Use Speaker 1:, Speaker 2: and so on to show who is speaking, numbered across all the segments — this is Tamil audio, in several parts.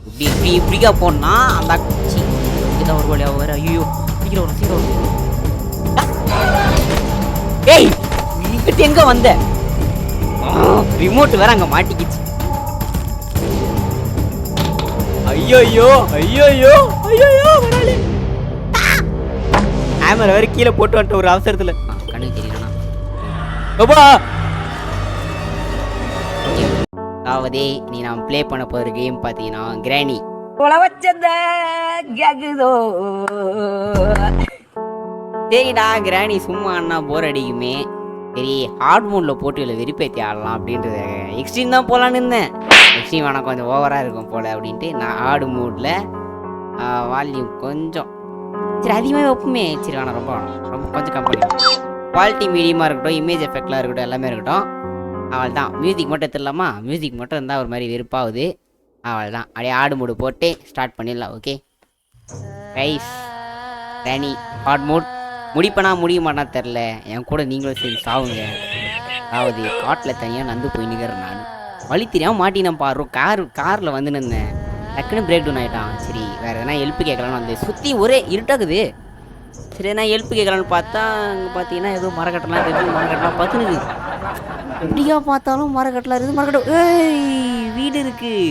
Speaker 1: இப்படி இப்படி இப்படிக்கா போனா அந்த இதான் ஒரு வழியாக வர. ஐயோ சீக்கிரம் வரும் சீக்கிரம் வரும். ஏய் இங்கிட்ட எங்க வந்த? ரிமோட் வேற அங்க மாட்டிக்கிச்சு. ஐயோ ஐயோ ஐயோ ஐயோ ஐயோ வராளே. கேமரா வேற கீழே போட்டு வந்துட்ட ஒரு அவசரத்துல. கண்ணுக்கு தெரியலண்ணா. அதாவது நீ நான் ப்ளே பண்ண போகிற கேம் பார்த்தீங்கன்னா கிராணி. சரிடா கிராணி சும்மா அண்ணா போர் அடிக்குமே, சரி ஹார்ட் மோடில் போட்டு இல்லை வெறிப்பேத்தி ஆடலாம் அப்படின்றது. எக்ஸ்ட்ரீம் தான் போகலான்னு இருந்தேன். எக்ஸ்ட்ரீம் ஆனால் கொஞ்சம் ஓவராக இருக்கும் போல் அப்படின்ட்டு நான் ஹார்ட் மோடில் வால்யூம் கொஞ்சம் சரி அதிகமாக வைப்போமே. சரி வேணாம் ரொம்ப ரொம்ப கொஞ்சம் கம்பெனி குவாலிட்டி மீடியமாக இருக்கட்டும், இமேஜ் எஃபெக்ட்லாம் இருக்கட்டும், எல்லாமே இருக்கட்டும். அவள் தான் மியூசிக் மட்டும் எடுத்துடலாமா? மியூசிக் மட்டும் இருந்தால் ஒரு மாதிரி வெறுப்பாகுது. அவள் தான் அப்படியே ஆடு மூடு போட்டு ஸ்டார்ட் பண்ணிடலாம். Okay rise rainy hard mode முடிப்பனா முடிய மாட்டான் தெரில. என் கூட நீங்களும் சரி சாவுங்க. அதாவது காட்டில் தனியாக நந்து போய் நிற்கிறேன். நான் வழி தெரியாமல் மாட்டினேன் பாரு. காரில் வந்து நின்றேன், டக்குன்னு பிரேக் டவுன் ஆகிட்டான். சரி வேறு எதனா ஹெல்ப் கேட்கலான்னு வந்து சுற்றி ஒரே இருட்டாக்குது. சரி நான் ஹெல்ப் கேட்கலான்னு பார்த்தா அங்கே பார்த்தீங்கன்னா ஏதோ மரக்கட்டெல்லாம் இருக்குது. மரக்கட்டெல்லாம் பார்த்துனுது. எப்படியா பார்த்தாலும் மரக்கட்டலாம் இருக்குது. மரக்கட்டம் ஏய் வீடு இருக்குது.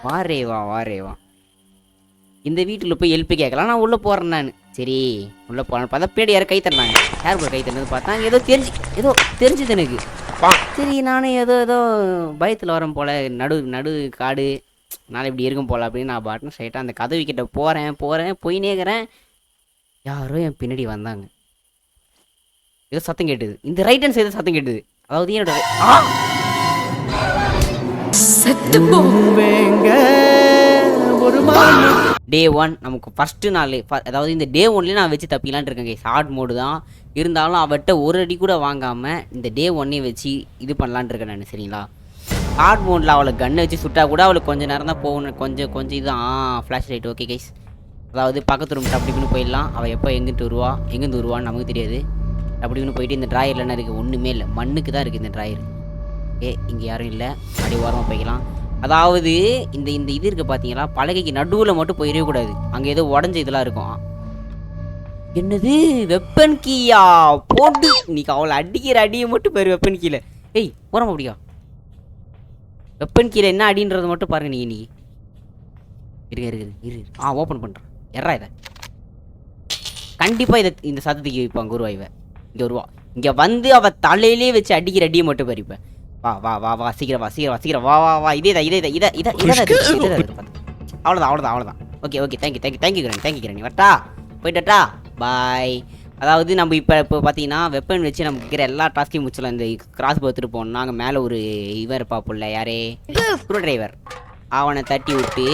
Speaker 1: வாரேவா வாரேவா இந்த வீட்டில் போய் ஹெல்ப் கேட்கலாம். நான் உள்ளே போகிறேன். நான் சரி உள்ளே போகிறேன்னு பார்த்தா பேடி யாரும் கை தந்தாங்க. யார் போய் கை தந்தது பார்த்தா ஏதோ தெரிஞ்சுது எனக்கு. சரி நானும் ஏதோ பயத்தில் வரேன் போல். நடு காடு நான் இப்படி இருக்கும் போல் அப்படின்னு நான் பாட்டுன்னு ஸ்ட்ரைட்டாக அந்த கதவு கிட்ட போகிறேன் போயினேக்கிறேன். யாரோ என் பின்னாடி வந்தாங்க. ஏதோ சத்தம் கேட்டுது. இந்த ரைட் ஹேண்ட் சைடு சத்தம் கேட்டுது. அதாவது என்னோட டே 1 நமக்கு ஃபஸ்ட்டு நாள். அதாவது இந்த டே 1லேயே நான் வச்சு தப்பிக்கலான் இருக்கேன் கைஸ். ஹார்ட் மோடு தான் இருந்தாலும் அவட்ட ஒரு அடி கூட வாங்காமல் இந்த டே 1 வச்சு இது பண்ணலான் இருக்கேன் நான். சரிங்களா ஹார்ட் மோடில் அவளை கன்னை வச்சு சுட்டா கூட அவளுக்கு கொஞ்சம் நேரம் தான் போகணும். கொஞ்சம் இதுதான் ஃப்ளாஷ் லைட். ஓகே கைஸ் அதாவது பக்கத்து ரூம் டப்பின்னு போயிடலாம். அவள் எப்போ எங்கேருந்து வருவான்னு நமக்கு தெரியாது. அப்படின்னு போயிட்டு இந்த ட்ராயரில் என்ன இருக்குது? ஒன்றுமே இல்லை, மண்ணுக்கு தான் இருக்குது இந்த ட்ராயர். இங்கே யாரும் இல்லை, அப்படியே ஓரமாக போய்க்கலாம். அதாவது இந்த இது இருக்குது பார்த்தீங்களா, பலகைக்கு நடுவில் மட்டும் போயிடக்கூடாது. அங்கே ஏதோ உடஞ்ச இதெல்லாம் இருக்கும். என்னது வெப்பன் கீயா போட்டு இன்னைக்கு அவளை அடிக்கிற அடியை மட்டும் பேர் வெப்பன் கீழே. ஏய் ஓரமாக அப்படியா வெப்பன் கீழே என்ன அடின்றது மட்டும் பாருங்க. நீ இருக்குது இரு ஓப்பன் பண்ணுறேன். எறா இதை கண்டிப்பாக இந்த சத்தத்துக்கு வைப்பாங்க குருவாய்வை. இங்கே வருவா. இங்கே வந்து அவள் தலையிலே வச்சு அடிக்கிற அடியை மட்டும் பறிப்பேன். வா சீக்கிரம் வா. இதே அவ்வளோதான். ஓகே தேங்க்யூ கிரணி வட்டா போயிட்டா பாய். அதாவது நம்ம இப்போ பார்த்தீங்கன்னா வெப்பன் வச்சு நமக்கு இருக்கிற எல்லா டாஸ்கையும் முடிச்சலாம். இந்த கிராஸ் பார்த்துட்டு போனோம். நாங்கள் மேலே ஒரு இவர் இருப்பாப்புல யாரே ஸ்க்ரூ டிரைவர், அவனை தட்டி விட்டு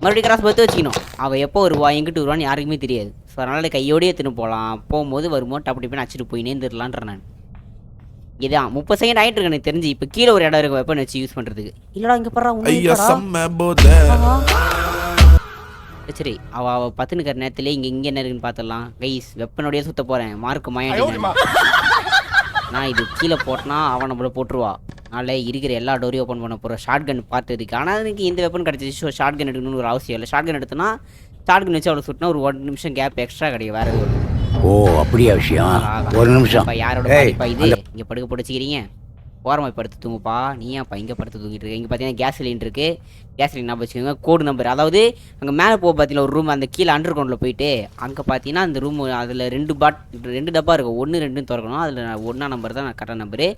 Speaker 1: மறுபடியும் கிராஸ் பார்த்து வச்சுக்கணும். அவள் எப்போ வருவா எங்கிட்டு வருவான்னு யாருக்குமே தெரியாது. ஸோ அதனால் கையோடையே எடுத்துன்னு போகலாம். போகும்போது வரும்போது டப்பு போய் அடிச்சுட்டு போயினே இருந்துடலான்ற. நான் இதான் 30 செகண்ட் ஆகிட்டு இருக்கு எனக்கு தெரிஞ்சு. இப்போ கீழே ஒரு இடம் இருக்கு வெப்பன் வச்சு யூஸ் பண்ணுறதுக்கு. இல்லைடா இங்கே போடுறா சரி அவள் பத்துனுக்கிற நேரத்துல இங்கே என்ன இருக்குன்னு பார்த்துடலாம். கைஸ் வெப்பனோடையே சுற்ற போகிறேன். மார்க்கு மாயாண்டி நான் இது கீழே போட்டனா அவன் நம்மள போட்டுருவா. அதனால் இருக்கிற எல்லா டோரையும் ஓப்பன் பண்ண போகிறோம். ஷார்ட் கன் பார்த்து இருக்குது. ஆனால் அதுக்கு இந்த வெப்பன் கிடச்சிச்சு. ஸோ ஷார்ட் கன் எடுக்கணும்னு ஒரு அவசியம் இல்லை. ஷார்ட் கன் எடுத்தோன்னா ஷார்ட் கன் வச்சு அவ்வளோ சுட்டினா ஒரு 1 நிமிஷம் கேப் எக்ஸ்ட்ரா கிடைக்கும். வேறு எதுவும்
Speaker 2: ஓ அப்படியா விஷயம்? ஒரு நிமிஷம்
Speaker 1: யாரோட இது இங்கே படுக்க பிடிச்சிக்கிறீங்க. ஓரமாக படுத்து தூங்குப்பா. நீ ஏன்ப்பா இங்கே படுத்து தூங்கிட்டு இருக்கு? இங்கே பார்த்தீங்கன்னா கேஸ் சிலிண்டர் இருக்குது. கேஸ் சிலிண்டர் நம்பர் வச்சுக்கோங்க. கோடு நம்பர். அதாவது அங்கே மேலே போக பார்த்தீங்கன்னா ஒரு ரூம் அந்த கீழே அண்டர் கிரவுண்டில் போயிட்டு அங்கே பார்த்தீங்கன்னா அந்த ரூம் அதில் 2 டப்பா இருக்கும். 1 2 திறக்கணும். அதில் 1 நம்பர் தான் கரெக்டான நம்பரு.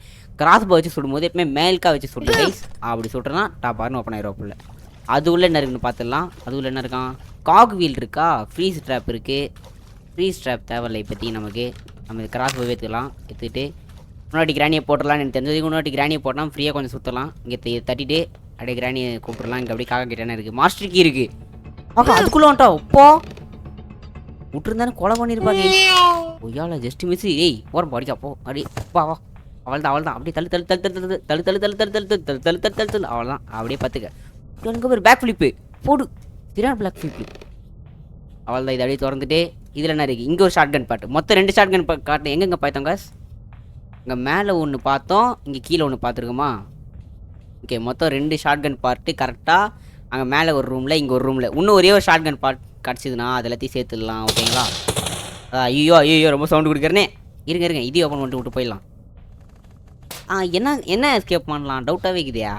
Speaker 1: கிராஸ் பா வச்சு சுடும்போது எப்பவுமே மேல்கா வச்சு சுட்டு கைஸ். அப்படி சுட்டுறனா டாப்பார்னு ஓப்பன் ஆயிடுவாப்புல. அது உள்ள என்ன இருக்குன்னு பார்த்துடலாம். அது உள்ள என்ன இருக்கான்? காக் வீல் இருக்கா, ஃப்ரீஸ் ட்ராப் இருக்குது. ஃப்ரீஸ் ட்ராப் தேவையில்லை இப்போத்தி நமக்கு. நம்ம கிராஸ் போய் எடுத்துக்கிட்டு முன்னாடி கிராணியை போட்டுடலாம். எனக்கு தெரிஞ்சதுக்கு முன்னாடி கிராணியை போட்டால் ஃப்ரீயாக கொஞ்சம் சுற்றலாம். இங்கே தட்டிட்டு அப்படியே கிராணியை கூப்பிடலாம். இங்கே அப்படியே காக்கா கிட்டே இருக்குது. மாஸ்டர் கீ இருக்குது. ஆக்கா அதுக்குள்ளே வந்துட்டா இப்போ விட்டுருந்தானே கொலை பண்ணியிருப்பாங்க. ஒய்யால ஜஸ்ட் மிஸ். ஏய் ஓரம் படிக்கா போ அப்படி வா அவள்தான் அப்படியே தள்ளு அவள்தான் அப்படியே பார்த்துக்க. எனக்கு ஒரு பேக் ஃபிளிப்பு போடு திரான் பிளாக் ஃபிளிப்பு. அவள்தான் இதை அப்படியே திறந்துட்டு இதில் என்ன இருக்குது? இங்கே ஒரு ஷார்ட் கன் பாட்டு. மொத்தம் 2 ஷார்ட் கன் காட்டு. எங்கெங்கே பார்த்தோங்க? இங்கே மேலே ஒன்று பார்த்தோம், இங்கே கீழே ஒன்று பார்த்துருக்கோமா? ஓகே மொத்தம் 2 ஷார்ட் கன் பார்ட்டு கரெக்டாக அங்கே மேலே ஒரு ரூமில் இங்கே ஒரு ரூமில் இன்னும் ஒரே ஒரு ஷார்ட் கன் பார்ட் கிடச்சிதுன்னா அது எல்லாத்தையும் சேர்த்துடலாம் ஓகேங்களா. ஐயோ ஐயோ ரொம்ப சவுண்டு கொடுக்குறேனே. இருங்க இதையும் ஓப்பன் பண்ணிட்டு விட்டு போயிடலாம். என்ன எஸ்கேப் பண்ணலாம் டவுட்டாகவே இருக்குதையா.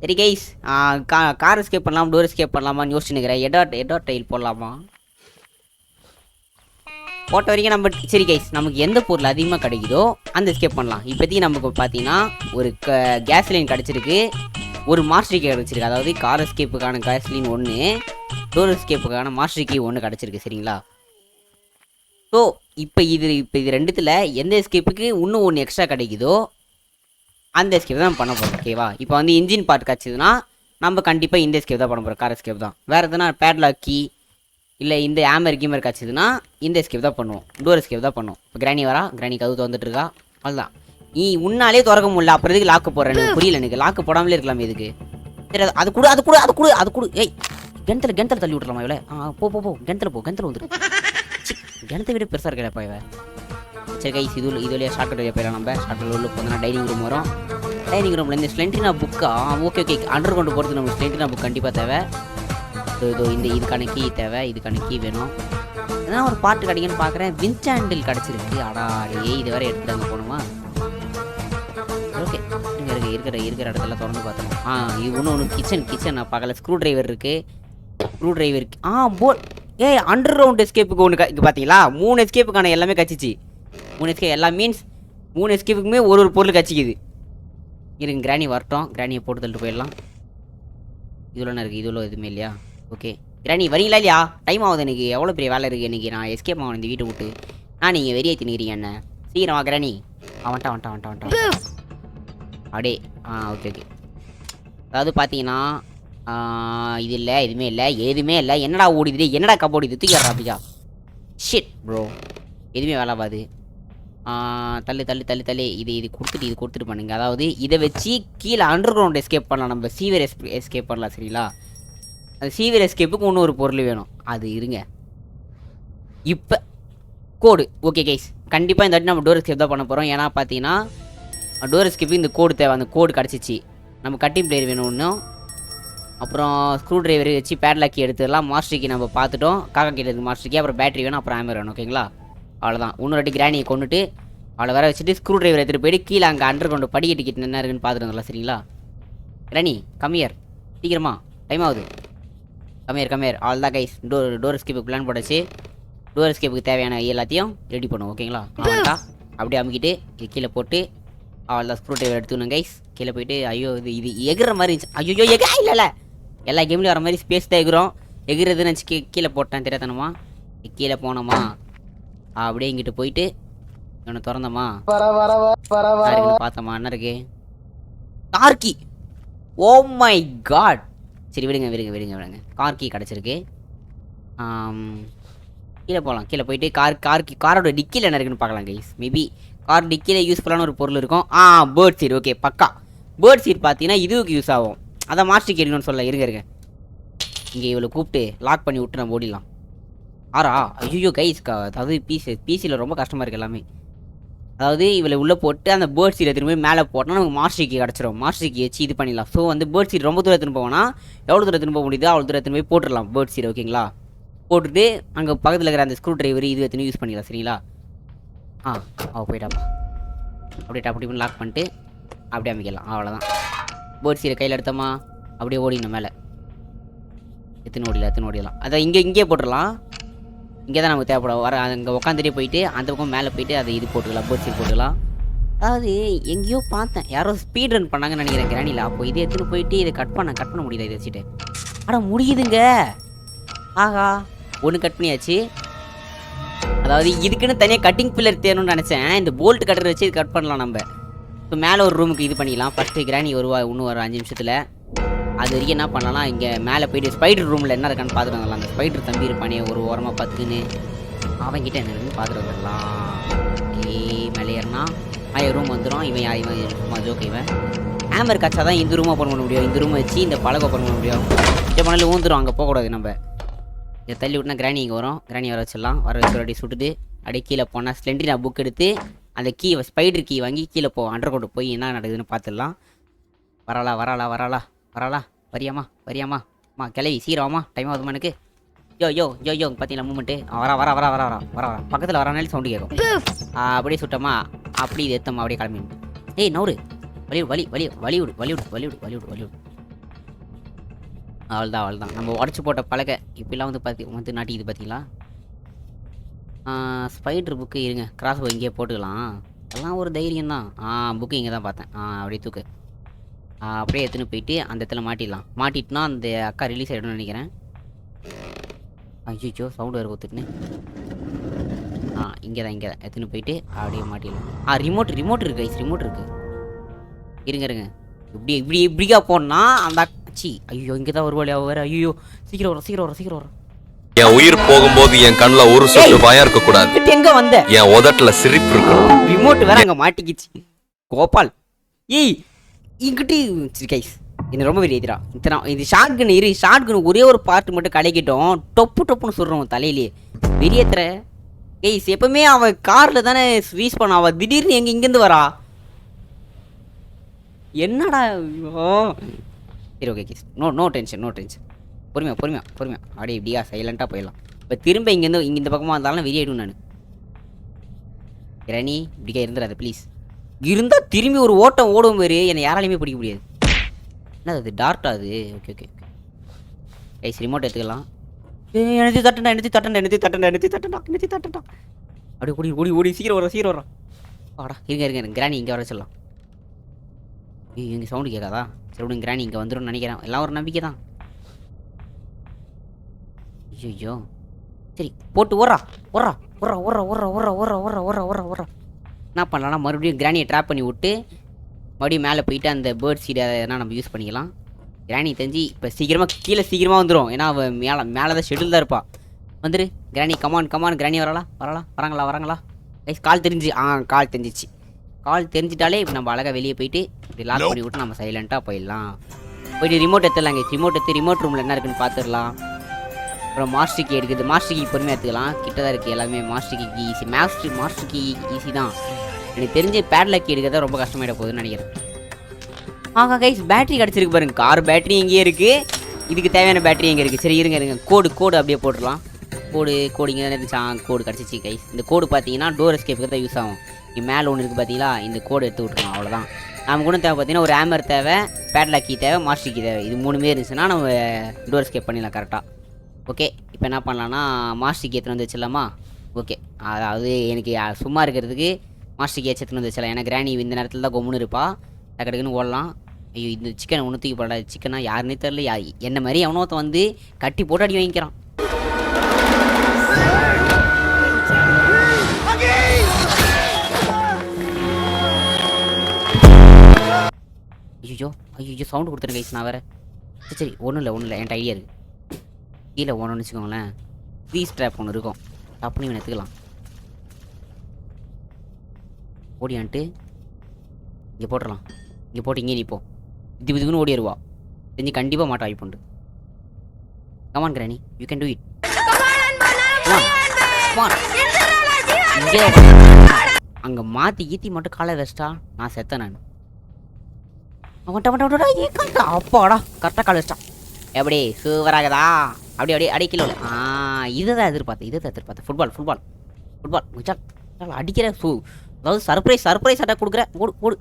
Speaker 1: சரி கைஸ் கார் எஸ்கேப் பண்ணலாம் டோர் எஸ்கேப் பண்ணலாமான்னு யோசிச்சு நிற்கிறேன். எடாட் டைல் போடலாமா போட்ட வரைக்கும் நம்ம. சரி கைஸ் நமக்கு எந்த பொருள் அதிகமாக கிடைக்குதோ அந்த எஸ்கேப் பண்ணலாம். இப்போதைக்கு நமக்கு பார்த்தீங்கன்னா ஒரு கேஸ்லைன் கிடச்சிருக்கு, ஒரு மாஸ்டர் கீ கிடச்சிருக்கு. அதாவது கார் எஸ்கேப்புக்கான கேஸ்லைன் ஒன்று, டோர் எஸ்கேப்புக்கான மாஸ்டர் கீ ஒன்று கிடச்சிருக்கு சரிங்களா. ஸோ இப்போ இது ரெண்டுத்தில் எந்த எஸ்கேப்புக்கு இன்னும் ஒன்று எக்ஸ்ட்ரா கிடைக்குதோ அந்த எஸ்கேப் தான் பண்ண போகிறோம் ஓகேவா. இப்போ வந்து இன்ஜின் பார்ட் கிடச்சிதுன்னா நம்ம கண்டிப்பாக இந்த எஸ்கேப் தான் பண்ண போகிறோம், கார் எஸ்கேப் தான். வேறு எதுனா பேட்லாக் கீ இல்லை இந்த ஆமர் கீமர் கிடச்சிதுன்னா இந்த எஸ்கேப் தான் பண்ணுவோம், டோர் எஸ்கேப் தான் பண்ணுவோம். இப்போ கிராணி வரா, கிராணி கதவு வந்துட்டு இருக்கா, அதுதான். நீ உன்னாலே திறக்க முடியல அப்புறம் எதுக்கு லாக்கு போடுறேன் எனக்கு புரியல. எனக்கு லாக்கு போடாமலே இருக்கலாமே எதுக்கு. சரி அது கொடு. ஏய் கிணத்துல தள்ளி விட்டுலாமா இவ்வளோ. போ கிணத்துல வந்துடும். கிணத்தை விட பெருசாக இருக்கா இவ. சரி கைஸ் இது வழியாக ஷார்ட் கட் வழியாக போயிடலாம். நம்ம ஷார்ட் கட் உள்ள போனால் டைனிங் ரூம் வரும். டைனிங் ரூமில் இந்த ஸ்லென்ட்ரினா புக்கா ஓகே அண்டர் கொண்டு போகிறது நமக்கு ஸ்லென்ட்ரினா புக் கண்டிப்பாக தேவை. இதோ இதுக்கான கீ தேவை, இதுக்கான கீ வேணும். ஏன்னா ஒரு பாட்டு கிடைக்குன்னு பார்க்குறேன், வின்சாண்டில் கிடச்சிருக்கு. அடாடே இது வேறு எடுத்துட்டு அங்கே போகணுமா. ஓகே இருக்கிற இடத்துல திறந்து பார்த்தோம். இது ஒன்று கிச்சன் நான் பார்க்கல. ஸ்க்ரூ டிரைவர் இருக்குது. போட் அண்டர் கிரவுண்ட் எஸ்கேப்புக்கு ஒன்று பார்த்தீங்களா. 3 எஸ்கேப்புக்கான எல்லாமே கச்சிச்சு. 3 எஸ்கேப் எல்லாம் மீன்ஸ் 3 எஸ்கேப்புக்குமே ஒரு பொருள் கச்சிக்குது. இருங்க கிராணி வரட்டும், கிராணியை போட்டு தள்ளிட்டு போயிடலாம். இதில் இருக்குது, இதில் எதுவுமே இல்லையா. ஓகே கிராணி வரீங்களா இல்லையா. டைம் ஆகுது எனக்கு, எவ்வளோ பெரிய வேலை இருக்குது எனக்கு. நான் எஸ்கேப் ஆகணும் இந்த வீட்டை விட்டு. நீங்கள் வெளியே தின்னுக்கிறீங்க என்ன. சீக்கிரம் வா கிராணி. வந்துட்டான் அடே ஓகே அதாவது பார்த்தீங்கன்னா இது இல்லை எதுவுமே இல்லை. என்னடா ஓடிது, என்னடா கபோடிது, தூக்கிடுறா அப்படியா. ஷிட் ப்ரோ எதுவுமே வேலைவாது. தள்ளு இது கொடுத்துட்டு பண்ணுங்க. அதாவது இதை வச்சு கீழே அண்டர் கிரவுண்ட் எஸ்கேப் பண்ணலாம், நம்ம சீவர் எஸ்கேப் பண்ணலாம் சரிங்களா. அந்த சீவர் எஸ்கேப்புக்கு இன்னும் ஒரு பொருள் வேணும், அது இருங்க. இப்போ கோடு ஓகே கைஸ் கண்டிப்பாக இந்த வாட்டி நம்ம டோர் எஸ்கேப் தான் பண்ண போகிறோம். ஏன்னா பார்த்தீங்கன்னா டோர் எஸ்கேப்புக்கு இந்த கோடு தேவை. அந்த கோடு கிடச்சிச்சு. நம்ம கட்டிங் பிளேயர் வேணும் இன்னும். அப்புறம் ஸ்க்ரூ டிரைவர் வச்சு பேட்லாக்கி எடுத்துடலாம். மாஸ்டருக்கு நம்ம பார்த்துட்டோம், காக்கா கீழே இருக்குது மாஸ்டருக்கு. அப்புறம் பேட்டரி வேணும், அப்புறம் ஆமர் வேணும் ஓகேங்களா. அவ்வளோதான். இன்னொரு கிராணியை கொண்டுட்டு அவளை வர வச்சுட்டு ஸ்க்ரூ டிரைவர் எடுத்துகிட்டு போயிட்டு கீழே அங்கே அண்டர் கொண்டு படிக்கட்டு என்ன இருக்குன்னு பார்த்துட்டு வந்துடலாம் சரிங்களா. கிராணி கம்மியர் சீக்கிரமா, டைம் ஆகுது. கம்மியர் அவ்வளோதான் கைஸ். டோர் எஸ்கேப்புக்கு பிளான் போட்டாச்சு. டோர் எஸ்கேப்புக்கு தேவையான எல்லாத்தையும் ரெடி பண்ணுவோம் ஓகேங்களா. அப்படியே அமுக்கிட்டு இது கீழே போட்டு அவ்வளோதான். ஸ்க்ரூ டிரைவர் எடுத்துக்கணும் கைஸ். கீழே போயிட்டு ஐயோ இது எகிற மாதிரி இருந்துச்சு. ஐயோ இல்லை எல்லா கேம்லேயும் வர மாதிரி ஸ்பேஸ் தான் எகிறதுன்னு நினச்சி கீழே போட்டேன் தெரியாதனமா. கீழே போனோமா அப்படியே இங்கிட்டு போயிட்டு இவனை திறந்தோமா பார்த்தோமா. என்ன இருக்கு கார்கி. Oh my God. சரி விடுங்க கார்கி கிடச்சிருக்கு. கீழே போகலாம். கீழே போயிட்டு காரோட டிக்கியில் என்ன இருக்குன்னு பார்க்கலாம் கைஸ். மேபி கார் டிக்கியில் யூஸ்ஃபுல்லான ஒரு பொருள் இருக்கும். பேர்ட் சீட் ஓகே பக்கா. பேர்ட் சீட் பார்த்தீங்கன்னா இதுவுக்கு யூஸ் ஆகும். அதான் மாஸ்டர் கேட்கணும்னு சொல்ல இருங்க இங்கே இவ்வளோ கூப்பிட்டு லாக் பண்ணி விட்டு நம்ம ஓடிடலாம். ஐயோ கைஸ் அதாவது பிசியில் ரொம்ப கஷ்டமாக இருக்குது எல்லாமே. அதாவது இவளை உள்ளே போட்டு அந்த பேர்ட் சீட்டை திரும்ப மேலே போட்டோம்னா நமக்கு மாஸ்டர் கீ கிடச்சிரும். மாஸ்டர் கீ வச்சு இது பண்ணிடலாம். ஸோ வந்து பேர்ட் சீட் ரொம்ப தூரத்துன்னு போவோம்னா எவ்வளோ தூரத்துன்னு போக முடியுதோ அவ்வளோ தூரத்துன்னு போய் போட்டுடலாம் பேர்ட் சீட் ஓகேங்களா. போட்டுட்டு அங்கே பக்கத்தில் இருக்கிற அந்த ஸ்க்ரூ டிரைவர் இது எத்தனை யூஸ் பண்ணிக்கலாம் சரிங்களா. போயிட்டாப்பா. அப்படியே அப்படி பண்ணி லாக் பண்ணிட்டு அப்படியே அமைக்கலாம். அவ்வளோதான். பேர்ட் சீரை கையில் எடுத்தோமா அப்படியே ஓடிடணும் மேலே. எத்தனை ஓடிடலாம். அதான் இங்கே போட்டுடலாம். இங்கே தான் நமக்கு தேவைப்படும். அங்கே உட்காந்துட்டே போயிட்டு அந்த பக்கம் மேலே போயிட்டு அதை இது போட்டுக்கலாம், பேர்ட் சீட் போட்டுக்கலாம். அதாவது எங்கேயோ பார்த்தேன் யாரோ ஸ்பீட் ரன் பண்ணாங்கன்னு நினைக்கிறேன் கிராணியில். அப்போ இதை எடுத்துன்னு போயிட்டு இதை கட் பண்ண முடியுதா இதை வச்சுட்டு. முடியுதுங்க. ஒன்று கட் பண்ணியாச்சு. அதாவது இதுக்குன்னு தனியாக கட்டிங் பில்லர் தேணும்னு நினச்சேன். இந்த போல்ட் கட்டர் வச்சு இது கட் பண்ணலாம் நம்ம. ஸோ மேலே ஒரு ரூமுக்கு இது பண்ணிக்கலாம். ஃபஸ்ட்டு கிராணி வருவா இன்னும் ஒரு 5 நிமிஷத்தில். அது வரைக்கும் என்ன பண்ணலாம், இங்கே மேலே போயிட்டு ஸ்பைடர் ரூமில் என்ன இருக்கான்னு பார்த்துட்டு வந்துடலாம். அந்த ஸ்பைடர் தம்பி இருப்பானே ஒரு ஓரமாக பார்த்துக்கின்னு அவன்கிட்ட என்ன இருக்குன்னு பார்த்துட்டு வந்துடலாம். மேலே ஏறினா ரூம் வந்துடும். இவன் சும்மா ஜோக்கு. இவன் ஹேமர் கச்சா தான் இந்த ரூம் ஓப்பன் பண்ண முடியும். இந்த ரூமை வச்சு இந்த பழக ஓப்பன் பண்ண முடியும். இந்த பண்ணல ஊந்துடும். அங்கே போகக்கூடாது. நம்ம இதை தள்ளி விட்டுனா கிராணி இங்கே வரும். கிராணி வர வச்சிடலாம். வர வச்சு அப்படியே சுட்டுட்டு அப்படியே கீழே போனால் ஸ்லெண்ட்ரினா புக் எடுத்து அந்த கீ ஸ்பைடர் கீ வாங்கி கீழே அண்டர் கொண்டு போய் என்ன நடக்குதுன்னு பார்த்துடலாம். வராளா வரியாம்மா வரியாம்மா அம்மா கிளவி சீக்கிரமா டைம் ஆகுதுமா எனக்கு யோ யோ யோ யோ பார்த்தீங்களா மூமெண்ட்டு வரா வரா வரா வரா வரா வரா வரா பக்கத்தில் வரானாலே சவுண்டு கேட்கும் அப்படியே சுட்டோமா அப்படி இது எத்தம்மா அப்படியே கிளம்பி ஏய் நவுரு வலிவிடு வலிவிடு வலிவிடு அவ்வளோதான் நம்ம உடச்சி போட்ட பழக்க இப்பெல்லாம் வந்து நாட்டிக்குது பார்த்தீங்களா ஸ்பைடர் புக்கு இருங்க கிராஸ் இங்கேயே போட்டுக்கலாம் எல்லாம் ஒரு தைரியம் தான் புக்கு இங்கே தான் பார்த்தேன் அப்படியே தூக்கு அப்படியே எடுத்துன்னு போயிட்டு அந்த இடத்துல மாட்டிட்டுனா அந்த அக்கா ரிலீஸ் ஆகிடும்னு நினைக்கிறேன் ஐயோ சவுண்டு வேறு கொடுத்துட்டுன்னு இங்கே தான் எடுத்துன்னு போயிட்டு அப்படியே மாட்டிடலாம் ரிமோட் இருக்குது கைஸ் ரிமோட் இருக்குது இருங்க இப்படிக்கா போனா அந்த சி ஐயோ இங்கே தான் ஒரு வழியா வேறு ஐயோ சீக்கிரம் வர
Speaker 3: என் உயிர் போகும்போது என் கண்ணுல ஒரு சொட்டு பயம் இருக்க கூடாது
Speaker 1: எங்க வந்த
Speaker 3: என் உதட்டுல சிரிப்பு இருக்கணும்
Speaker 1: ரிமோட் வேற அங்க மாட்டிக்கிச்சு கோபால் ஏய் இங்கிட்டு கைஸ் என்ன ரொம்ப பெரிய எதிரா இத்தனை இது ஷார்ட்கன் ஒரே ஒரு பார்ட் மட்டும் கலைக்கிட்டோம் டொப்புன்னு சொல்றோம் தலையிலே பெரியத்தர கைஸ் எப்பவுமே அவன் கார்ல தானே ரீஸ் பண்ண அவ திடீர்னு இங்கேருந்து வரா என்னடா சரி ஓகே கைஸ் நோ டென்ஷன் பொறுமையா அப்படியே இப்படியா சைலண்டாக போயிடலாம் இப்போ திரும்ப இங்கே இந்த பக்கமாக இருந்தாலும் வெளியிடும் நான் கிரணி இப்படிக்கா இருந்துடாது ப்ளீஸ் இருந்தால் திரும்பி ஒரு ஓட்டம் ஓடும் பேர் என்னை யாராலையுமே பிடிக்க முடியாது என்ன அது டார்ட்டா அது ஓகே கைஸ் ரிமோட் எடுத்துக்கலாம் எனக்கு தட்டண்டா அப்படியே ஓடி சீக்கிரம் வர ஆடா இருங்க கிராணி இங்கே வர சொல்லலாம் இங்கே சவுண்டு கேட்காதா சரி விடுங்க கிராணி இங்கே வந்துடும் நினைக்கிறேன் எல்லாம் ஒரு நம்பிக்கை தான் ஐயோ சரி போட்டு ஓடுறா என்ன பண்ணலாம்னா மறுபடியும் கிராணியை ட்ராப் பண்ணி விட்டு மறுபடியும் மேலே போயிட்டு அந்த பேர்ட் சீடை எதனா நம்ம யூஸ் பண்ணிக்கலாம் கிராணி தெரிஞ்சு இப்போ சீக்கிரமாக வந்துடும் ஏன்னா அவள் மேலே தான் ஷெடியூல் தான் இருப்பா வந்துரு கிராணி கமான் கிராணி வராங்களா கைஸ் கால் தெரிஞ்சிச்சு கால் தெரிஞ்சிட்டாலே இப்போ நம்ம அழகாக வெளியே போயிட்டு இப்படி லாக் பண்ணி விட்டு நம்ம சைலண்ட்டாக போயிடலாம் போயிட்டு ரிமோட் எடுத்துடலாங்க ரிமோட் ரூமில் என்ன இருக்குன்னு பார்த்துடலாம் அப்புறம் மாஸ்டர் கீ எடுக்குது மாஸ்டர் கீ பொறுமையாக எடுத்துக்கலாம் கிட்ட தான் இருக்குது எல்லாமே master key easy master key easy தான் எனக்கு தெரிஞ்சு பேட்லாக் கீ எடுக்கிறதா ரொம்ப கஷ்டமாயிட போகுதுன்னு நினைக்கிறேன் கைஸ் பேட்டரி கிடச்சிருக்கு பாருங்க கார் பேட்டரி எங்கேயே இருக்குது இதுக்கு தேவையான பேட்டரி எங்கே இருக்குது சரி இருங்க கோடு அப்படியே போட்டுடலாம் கோடு இங்கே தான் இருந்துச்சு கோடு கிடச்சிச்சு கைஸ் இந்த கோடு பார்த்தீங்கன்னா டோர் எஸ்கேப்புக்கு தான் யூஸ் ஆகும் இங்கே மேலே ஒன்று இருக்குது பார்த்தீங்களா இந்த கோடு எடுத்து விட்ருலாம் அவ்வளோதான் நமக்கு கூட தேவை பார்த்தீங்கன்னா ஒரு ஹேமர் தேவை பேட்லாக் கீ தேவை மாஸ்டர் கீ தேவை இது 3 இருந்துச்சுன்னா நம்ம டோர் எஸ்கேப் பண்ணிடலாம் கரெக்டாக ஓகே இப்போ என்ன பண்ணலான்னா மாஸ்டர் கீ எடுத்துன்னு வந்து வச்சிடலாமா ஓகே அதாவது எனக்கு சும்மா இருக்கிறதுக்கு மாஸ்டர் கீ எடுத்துன்னு வந்து வச்சிடலாம் ஏன்னா கிராணி இந்த நேரத்தில் தான் கொம்முன்னு இருப்பா டக்குன்னு ஓடலாம் ஐயோ இந்த சிக்கனை ஒன்று தூக்கி போடா சிக்கனா யாருன்னே தெரில என்ன மாதிரி எவனோத்த வந்து கட்டி போட்டு அடி வாங்கிக்கிறான் ஐயோ சவுண்டு கொடுத்துருங்க கைஸ் நான் வேறு சரி ஒன்றும் இல்லை என்கிட்ட ஐடியா இருக்குது கீழே ஒன்றுன்னு வச்சுக்கோங்களேன் ஃப்ரீஸ் ட்ராப் ஒன்று இருக்கும் அப்படி இவன் எடுத்துக்கலாம் ஓடியான்ட்டு இங்கே போட்டுடலாம் இங்கே போட்டு இங்கே நிற்போம் இதுக்குன்னு ஓடிடுவா தெரிஞ்சு கண்டிப்பாக மாட்டா வாய்ப்புண்டு கமான் கிராணி யூ கேன் டூ இட் அங்கே மாற்றி மட்டும் காலை வச்சிட்டா நான் செத்தேன் நான் அப்பாடா கரெக்டாக கால் வச்சிட்டான் எப்படி சூப்பராகதா அப்படியே அடிக்கல இதுதான் எதிர்பார்த்தேன் ஃபுட்பால் மச்சான் அடிக்கிற அதாவது சர்ப்ரைஸ் அட்டாக் கொடுக்குற ஓடு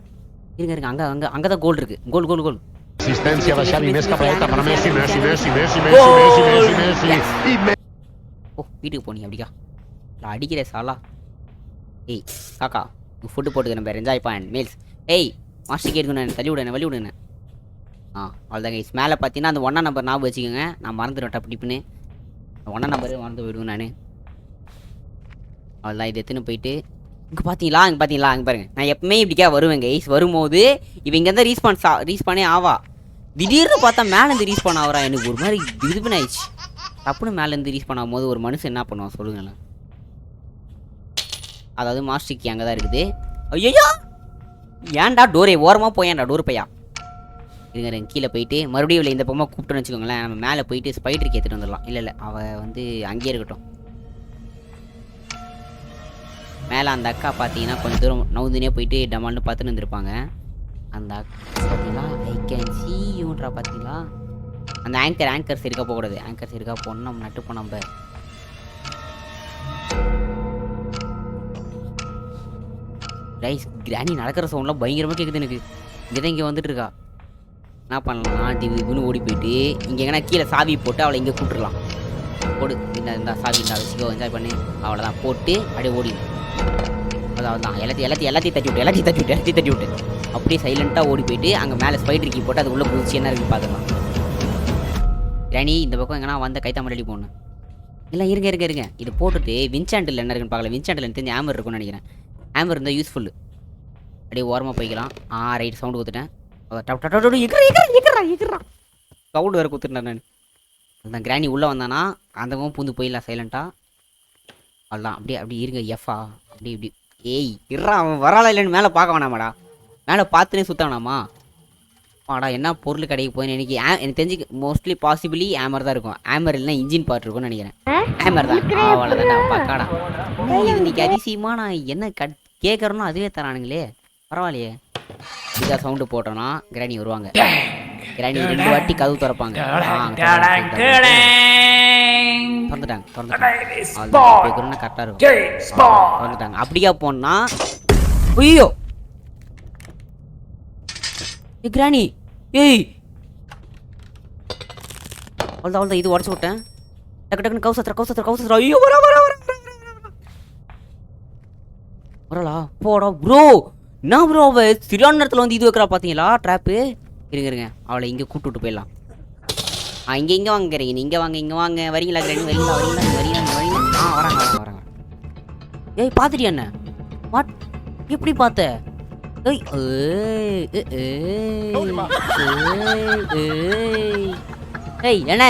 Speaker 1: இருங்க அங்கே தான் கோல் இருக்கு கோல்
Speaker 4: Asistencia da Xavi, Messi para Messi.
Speaker 1: ஓ வீட்டுக்கு போனீங்க அப்படிக்கா நான் அடிக்கிற சாலா ஏய் காக்கா ஃபுட்டு போட்டுக்கிறேன் பேர் என்ஜாய் பாயிண்ட் மீல்ஸ் ஏய் மாஸ்டர் கேட்கணும் தள்ளி விடுங்க அவ்வளோதாங்க கைஸ் மேலே பார்த்தீங்கன்னா அந்த 1 நம்பர் ஞாபகம் வச்சுக்கோங்க நான் மறந்துடுவேன் டப்புன்னு 1 நம்பரு மறந்து போயிடுவேன் நான் அவ்வளோதான் இது எடுத்துன்னு போயிட்டு இங்கே பார்த்தீங்களா பாருங்க நான் எப்பவுமே இப்படிக்கா வருவேன் கைஸ் வரும்போது இவன் இங்கேருந்து ரீஸ்பானே ஆவா திடீர்னு பார்த்தா மேலேருந்து ரீஸ்பான் ஆகிறா எனக்கு ஒரு மாதிரி இதுபுன்னு ஆயிடுச்சு டப்புன்னு மேலேருந்து ரீஸ்பான் ஆகும்போது ஒரு மனுஷன் என்ன பண்ணுவான் சொல்லுங்களேன் அதாவது மாஸ்டர் கீ அங்கே தான் இருக்குது ஐயோ ஏன்டா டோரே ஓரமாக போயேன்டா டோர் பையா இருங்க கீழே போயிட்டு மறுபடியும் இல்லை இந்த பொம்மை கூப்பிட்டோன்னு வச்சுக்கோங்களேன் நம்ம மேலே போயிட்டு ஸ்பைடருக்கு ஏற்றிட்டு வந்துடலாம் இல்லை அவள் வந்து அங்கேயே இருக்கட்டும் மேலே அந்த அக்கா பார்த்தீங்கன்னா கொஞ்சம் தூரம் நவுந்துனே போயிட்டு டமால்னு பார்த்துன்னு வந்துருப்பாங்க அந்த அக்கா பார்த்தீங்களா ஐ கேன் சி யூன்றா பார்த்தீங்களா அந்த ஆங்கர் சரிக்கா போகக்கூடாது. ஆங்கர் சரிக்கா போகணும். நம்ம நட்டுப்போம். நம்ம ரைஸ் கிராணி நடக்கிற சவுண்ட்லாம் பயங்கரமாக கேட்குது எனக்கு. இங்கே தான் இங்கே வந்துட்டு இருக்கா. என்ன பண்ணலாம், டிவின்னு ஓடி போயிட்டு இங்கே எங்கன்னா கீழே சாவி போட்டு அவளை இங்கே கூப்பிட்டுருலாம். போடு இந்த சாவி இந்த வச்சுக்கோ, என்ஜாய் பண்ணி அவ்வளோதான் போட்டு அப்படியே ஓடி. அதாவது தான் எல்லாத்தையும் தட்டி விட்டு அப்படியே சைலண்ட்டாக ஓடி போயிட்டு அங்கே மேலே ஸ்பைடர் கீ போட்டு அது உள்ளே குதிச்சு என்ன இருக்குன்னு பார்த்துக்கலாம். கிராணி இந்த பக்கம் எங்கன்னா வந்த கைத்தாம ரெடி போடணும். இல்லை இருங்க இது போட்டுட்டு வின்சாண்டில் என்ன இருக்குன்னு பார்க்கல. வின்சாண்டில் எனக்கு தெரிஞ்சு ஆமர் இருக்குன்னு நினைக்கிறேன். ஆமர் இருந்தால் யூஸ்ஃபுல். அப்படியே ஓரமாக போய்க்கலாம். ரைட் சவுண்டு கொடுத்துட்டேன். சவுண்டு வேறு கொடுத்துட்டேன் நான். அதுதான் கிராணி உள்ளே வந்தானா அந்த பக்கம் பூந்து போயிடலாம் சைலண்ட்டாக. அவ்வளோதான். அப்படியே இருங்க எஃபா இப்படி ஏய் இருறா, அவன் வராளா இல்லைன்னு மேலே பார்க்க வேணாமாடா. மேலே பார்த்துனே சுற்ற வேணாமா? ஆடா என்ன பொருள் கடைக்கு போய் எனக்கு தெரிஞ்சு மோஸ்ட்லி பாசிபிளி ஆமர் தான் இருக்கும். ஆமர் இல்லைன்னா இன்ஜின் பார்ட் இருக்கும்னு நினைக்கிறேன். ஆமர் தான். அவ்வளோதான் பக்காடா. இது இன்னைக்கு அதிசயமாக நான் என்ன கேட்குறேனோ அதுவே தரானுங்களே, பரவாயில்லையே. இதாக சவுண்டு போட்டோன்னா கிராணி வருவாங்க. கிராணி 2 வாட்டி கதவு திறப்பாங்க. திறந்துட்டாங்க. கரெக்டாக இருக்கும். திறந்துட்டாங்க. அப்படியா போனா ஐயோ கிராணி ஏய் அவ்வளோதான் இது உடச்சு விட்டேன். டக்குன்னு கவுசத்துற ஐயோ வரலா போடா ப்ரோ. என்ன ப்ரோ அவ சரியான நேரத்தில் வந்து இது வைக்கிறா பார்த்தீங்களா ட்ராப்பு. இருங்க அவளை இங்கே கூப்பிட்டு போயிடலாம். இங்கே வாங்குறீங்க. இங்கே வாங்க வரீங்களா கிராணி? வரீங்களா? வராங்க. ஏய் பார்த்துட்டியா என்ன? வாட் எப்படி பார்த்த? என்ன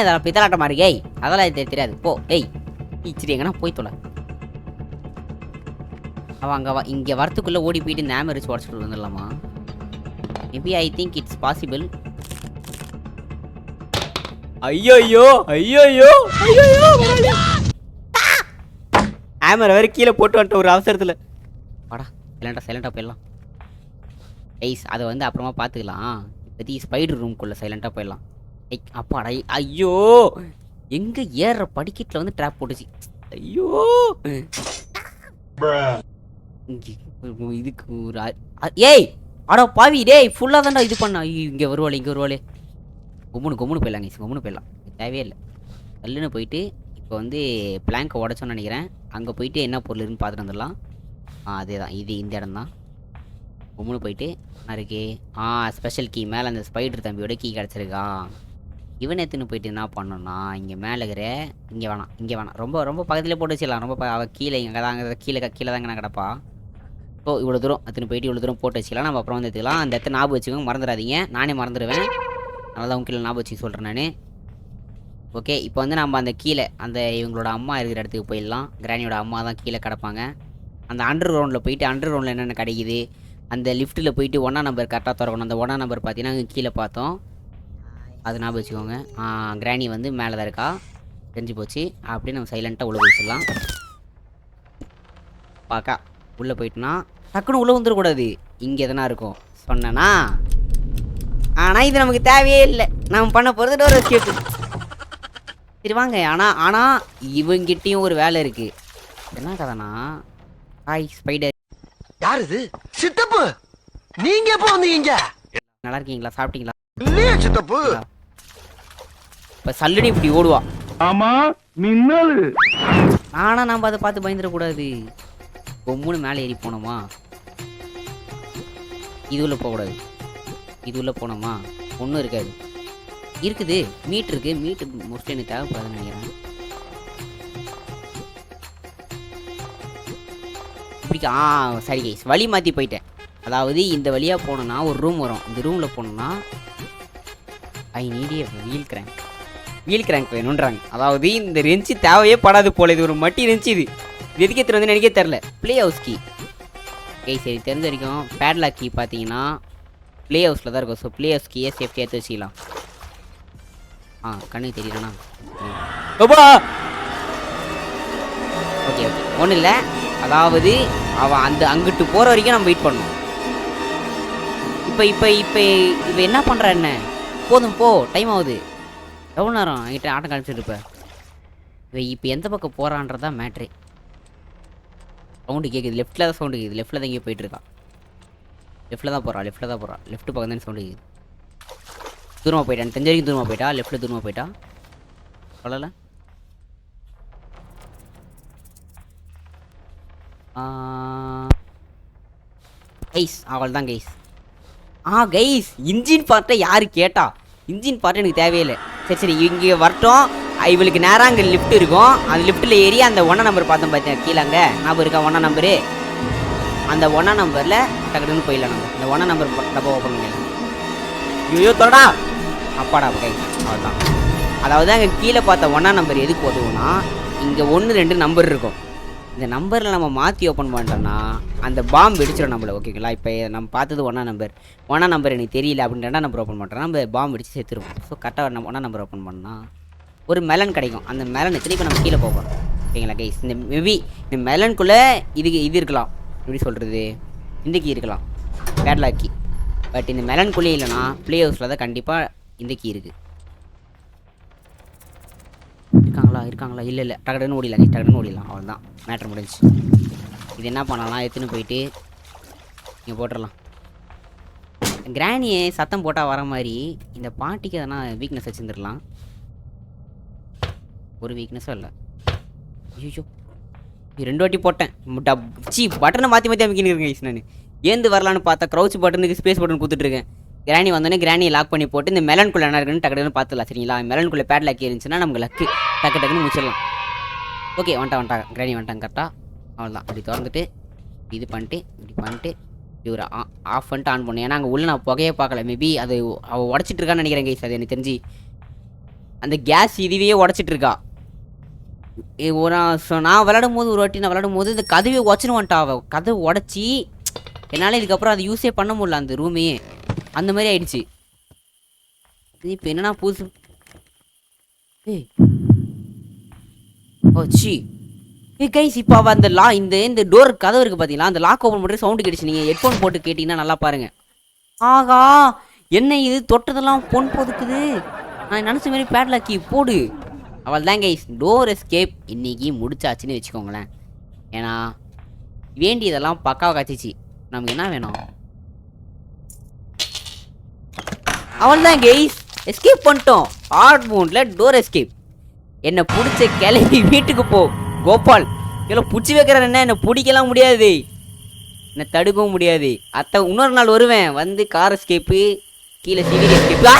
Speaker 1: இதெல்லாம் பித்தலாட்டமா இருக்கு? அதெல்லாம் தெரியாது போ. சரி எங்கன்னா போய் தொலை. அவன் அங்கே இங்கே வரத்துக்குள்ளே ஓடி போயிட்டு இந்த ஆமர் வச்சு உடச்சிட்டு வந்துடலாமா? Maybe I think it's possible. ஐயோ ஆமர் வேறு கீழே போட்டு வந்துட்ட ஒரு அவசரத்தில். வாடா சைலண்டாக போயிடலாம். அதை வந்து அப்புறமா பார்த்துக்கலாம். இப்போதைக்கு ஸ்பைடர் ரூம்குள்ளே சைலண்டாக போயிடலாம். அப்பாடா ஐயோ எங்கே ஏறுற படிக்கட்டில் வந்து ட்ராப் போட்டுச்சு. ஐயோ இதுக்கு ஒரு அடா பாவி டேய் ஃபுல்லாக தான்டா இது பண்ணா. இங்கே வருவாளே கொம்முன்னு போயிடலாம். தேவையே இல்லை. தள்ளுன்னு போயிட்டு இப்போ வந்து பிளாங்கை உடச்சோன்னு நினைக்கிறேன். அங்கே போயிட்டு என்ன பொருள் இருக்குன்னு பார்த்துட்டு வந்துடலாம். அதே தான் இது இந்த இடம் தான். கொம்முன்னு போயிட்டு என்ன இருக்கு? ஸ்பெஷல் கீ மேலே அந்த ஸ்பைடர் தம்பியோட கீ கிடச்சிருக்கா. இவன் எடுத்துன்னு போயிட்டு என்ன பண்ணோன்னா இங்கே மேலே இருக்கிற இங்கே வேணாம் ரொம்ப பக்கத்துலேயே போட்டு வச்சிடலாம். அவள் கீழே இங்கே தாங்க கீழே தாங்க நான் கிடப்பா. ஸோ இவ்வளோ தூரம் எடுத்துன்னு போயிட்டு இவ்வளோ தூரம் போட்டு வச்சுக்கலாம். நம்ம அப்புறம் வந்து எடுத்துக்கலாம். அந்த இடத்த ஞாபகம் வச்சுக்கோங்க, மறந்துடாதீங்க. நானே மறந்துடுவேன். அதனால தான் கீழே ஞாபகம் வச்சு சொல்கிறேன் நான். ஓகே இப்போ வந்து நம்ம அந்த கீழே அந்த இவங்களோட அம்மா இருக்கிற இடத்துக்கு போயிடலாம். கிராணியோட அம்மா தான் கீழே கிடப்பாங்க. அந்த அண்டர் கிரவுண்டில் போயிட்டு அண்டர் கிரவுண்டில் என்னென்ன கிடைக்குது, அந்த லிஃப்ட்டில் போயிட்டு 1ஆம் நம்பர் கரெக்டாக திறக்கணும். அந்த 1ஆம் நம்பர் பார்த்தீங்கன்னா கீழே பார்த்தோம். அது ஞாபகம் வச்சுக்கோங்க. கிராணி வந்து மேலே தான் இருக்கா, தெரிஞ்சு போச்சு. அப்படியே நம்ம சைலண்ட்டாக உள்ளே போயிடலாம். பார்க்கா உள்ளே போயிட்டுனா டக்குன்னு உள்ளே வந்துடக்கூடாது. இங்கே எதனா இருக்கும் சொன்னேன்னா. ஆனால் இது நமக்கு தேவையே இல்லை. நம்ம பண்ண போகிறது டோர் எஸ்கேப். சரி வாங்க. ஆனால் இவங்கிட்டையும் ஒரு வேலை இருக்குது. என்ன கதைனா ஸ்பைடர்
Speaker 5: யார் இது? சித்தப்பு நீங்க எப்போ வந்தீங்க?
Speaker 1: நல்லா இருக்கீங்களா? சாப்பிட்டீங்களா?
Speaker 5: இல்லையே சித்தப்பு.
Speaker 1: இப்போ சல்லுனி இப்படி ஓடுவா.
Speaker 6: ஆமா மின்னல்.
Speaker 1: ஆனால் நம்ம அதை பார்த்து பயந்துடக்கூடாது. கொம்முன்னு மேலே ஏறி போனோமா, இது உள்ள போகக்கூடாது. இது உள்ள போனோமா ஒன்றும் இருக்காது. இருக்குது மீட் இருக்குது. மீட்டு மோஸ்ட்லி எனக்கு தேவைப்படாதுன்னு நினைக்கிறேன். இப்படிக்கா சரி கைஸ் வழி மாற்றி போயிட்டேன். அதாவது இந்த வழியாக போனோன்னா ஒரு ரூம் வரும். இந்த ரூமில் போனோன்னா I need a wheel crank வேணுன்றாங்க. அதாவது இந்த ரெஞ்சு தேவையே படாது போல. இது ஒரு மட்டி ரெஞ்சு. இது எதுக்கு எடுத்துகிட்டு வந்து எனக்கே தெரில. ப்ளே ஹவுஸ் கீ சரி தெரிஞ்ச வரைக்கும் பேட்லாக் கீ பார்த்தீங்கன்னா ப்ளே ஹவுஸில் தான் இருக்கும். ஸோ ப்ளே ஹவுஸ் கீயே சேஃப்டியாக எடுத்து வச்சுக்கலாம். கண்ணுக்கு தெரியுதுண்ணா. ஓகே ஒன்றும் இல்லை. அதாவது அவன் அங்கிட்டு போகிற வரைக்கும் நம்ம வெயிட் பண்ணணும். இப்போ என்ன பண்ணுற என்ன போதும் போ, டைம் ஆகுது. எவ்வளோ நேரம் என்கிட்ட ஆட்டம் காமிச்சிட்டு இருப்ப? இப்போ எந்த பக்கம் போகிறான்றதான் மேட்ரு. சவுண்டு கேட்குது, லெஃப்ட்டில் தான் சவுண்டு கேட்குது. லெஃப்ட்டில் தான் எங்கேயோ போயிட்டுருக்கா. லெஃப்ட்டில் தான் போகிறா. லெஃப்ட் பக்கம் தானே சவுண்டு கேட்குது. தூரமாக போயிட்டான், தெரிஞ்ச வரைக்கும் தூரமாக போயிட்டா. லெஃப்ட்டில் தூரமாக போயிட்டா சொல்லலை. கைஸ் அவள் தான் கைஸ். கைஸ் இன்ஜின் பார்ட்டை யார் கேட்டா? இன்ஜின் பார்ட்டு எனக்கு தேவையில்லை. சரி இங்கே வரட்டும். இவளுக்கு நேராக அங்கே லிஃப்ட் இருக்கும். அந்த லிஃப்ட்டில் ஏறி அந்த 1 நம்பர் பார்த்தோம் பார்த்தேன் கீழே. அங்கே ஞாபகம் இருக்கா 1 நம்பரு? அந்த 1 நம்பரில் டக்குன்னு போயிடலாம். நம்ம இந்த 1 நம்பர் டப்பா ஓப்பன் பண்ணிடலாம். ஐயோ தொடடா அப்பாடா கை. அவ்வளோதான். அதாவது அங்கே கீழே பார்த்த 1 நம்பர் எதுக்கு உதவுனா, இங்கே 1 2 நம்பர் இருக்கும். இந்த நம்பரில் நம்ம மாற்றி ஓப்பன் பண்ணிட்டோம்னா அந்த பாம்பு வெடிச்சிடும் நம்மளை. ஓகேங்களா? இப்போ நம்ம பார்த்தது 1 நம்பர் எனக்கு தெரியல அப்படின்னு 2 நம்பர் ஓப்பன் பண்ணுறோன்னா நம்ம பாம்பு வெடிச்சு சேர்த்துருவோம். ஸோ கரெக்டாக நம்ம 1 நம்பர் ஓப்பன் பண்ணால் ஒரு மெலன் கிடைக்கும். அந்த மெலன் திருப்பி நம்ம கீழே போகிறோம். ஓகேங்களா கைஸ்? இந்த மேபி இந்த மெலனுக்குள்ளே இது இருக்கலாம். எப்படி சொல்கிறது, இந்த கீ இருக்கலாம், பேட்லாக் கீ. பட் இந்த மெலனுக்குள்ளே இல்லைனா ப்ளே ஹவுஸில் தான் கண்டிப்பாக இந்த கீ இருக்குது. இருக்காங்களா? இல்லை டக்குன்னு ஓடிடலாம். அவள் தான் மேட்ரு முடிஞ்சு. இது என்ன பண்ணலாம், எடுத்துன்னு போயிட்டு இங்கே போட்டுடலாம். கிராணியை சத்தம் போட்டால் வர மாதிரி இந்த பாட்டிக்கு எதனா வீக்னஸ் வச்சுருந்துடலாம். ஒரு வீக்னஸும் இல்லை. ஐயோ 2 வாட்டி போட்டேன். பட்டனை மாற்றி அமைக்கின்னு இருக்கேன் நான். ஏந்து வரலான்னு பார்த்தா க்ரௌச் பட்டனுக்கு ஸ்பேஸ் பட்டன் கொடுத்துட்ருக்கேன். கிராணி வந்தோடனே கிராணியை லாக் பண்ணி போட்டு இந்த மெலனுக்குள்ளே என்ன இருக்குன்னு டக்குன்னு பார்த்துலாம். சரிங்களா? மெலனுக்குள்ளே பேட்லாக் இருந்துச்சுன்னா நமக்கு லக்கு. டக்குன்னு முடிச்சிடலாம். ஓகே வந்துட்டா கிராணி வந்துட்டாங்க கரெக்டாக. அவ்வளோதான். அப்படி திறந்துட்டு இது பண்ணிட்டு இப்படி பண்ணிட்டு இவர் ஆஃப் பண்ணிட்டு ஆன் பண்ணேன். ஏன்னா அங்கே உள்ள நான் புகையே பார்க்கல. மேபி அது அவள் உடச்சிட்டு இருக்கான்னு நினைக்கிறேன் கைஸ். அது எனக்கு தெரிஞ்சு அந்த கேஸ் இதுவே உடச்சிட்ருக்கா. நான் விளையாடும் போது ஒரு வாட்டி இந்த கதவை உடச்சுன்னு வந்துட்டா. அவள் கதவை உடச்சி என்னால் இதுக்கப்புறம் அதை யூஸே பண்ண முடியல அந்த ரூமே. அந்த மாதிரி ஆயிடுச்சு. இப்போ என்னன்னா புதுசு கைஸ். இப்போ அவள் அந்த இந்த டோர் கதவு இருக்குது பார்த்தீங்களா, அந்த லாக் ஓப்பன் பண்ணுற சவுண்டு கேட்டுச்சு. நீங்கள் ஹெட்ஃபோன் போட்டு கேட்டிங்கன்னா நல்லா பாருங்கள். ஆகா என்ன இது தொட்டதெல்லாம் பொன் போதுக்குது. நான் நினச்ச மாதிரி பேட்லாக்கி போடு. அவள் தான் கைஸ் டோர் எஸ்கேப் இன்னைக்கு முடிச்சாச்சுன்னு வச்சுக்கோங்களேன். ஏன்னா வேண்டியதெல்லாம் பக்காவாக கச்சிச்சு. நமக்கு என்ன வேணும்? அவள் தான் கைஸ் எஸ்கேப் பண்ணிட்டோம். ஹார்ட் மூண்டில் டோர் எஸ்கேப். என்னை பிடிச்ச கிளம்பி வீட்டுக்கு போ கோபால். இவ்வளோ பிடிச்சி வைக்கிறேன். என்னை பிடிக்கலாம் முடியாது, என்னை தடுக்கவும் முடியாது. இன்னொரு நாள் வருவேன் வந்து கார் எஸ்கேப்பு கீழே சிவிரி எஸ்கேப்பு.